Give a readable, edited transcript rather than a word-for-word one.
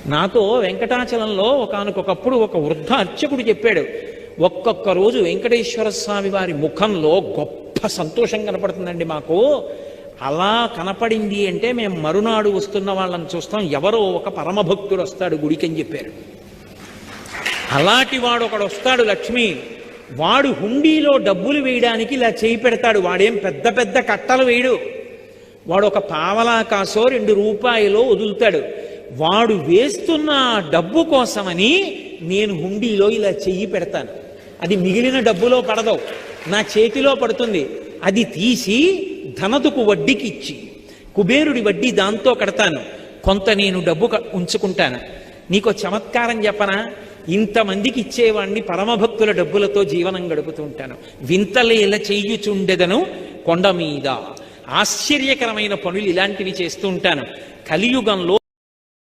నాతో వెంకటాచలంలో ఒకానొకప్పుడు ఒక వృద్ధ అర్చకుడు చెప్పాడు, ఒక్కొక్క రోజు వెంకటేశ్వర స్వామి వారి ముఖంలో గొప్ప సంతోషం కనపడుతుందండి మాకు. అలా కనపడింది అంటే మేము మరునాడు వస్తున్న వాళ్ళని చూస్తాం, ఎవరో ఒక పరమభక్తుడు వస్తాడు గుడికి అని చెప్పారు. అలాంటి వాడు ఒకడు వస్తాడు, లక్ష్మి. వాడు హుండీలో డబ్బులు వేయడానికి ఇలా చేయి పెడతాడు. వాడేం పెద్ద పెద్ద కట్టలు వేయడు. వాడు ఒక పావలా కాసో 2 రూపాయలో వదులుతాడు. వాడు వేస్తున్న డబ్బు కోసమని నేను హుండీలో ఇలా చెయ్యి పెడతాను. అది మిగిలిన డబ్బులో పడదు, నా చేతిలో పడుతుంది. అది తీసి ధనదుకు వడ్డీకి ఇచ్చి కుబేరుడి వడ్డీ దాంతో కడతాను. కొంత నేను డబ్బు ఉంచుకుంటాను. నీకు చమత్కారం చెప్పనా? ఇంతమందికి ఇచ్చేవాణ్ణి పరమభక్తుల డబ్బులతో జీవనం గడుపుతూ ఉంటాను. వింతలేల చెయ్యుచుండెదను కొండ మీద. ఆశ్చర్యకరమైన పనులు ఇలాంటివి చేస్తూ ఉంటాను. కలియుగంలో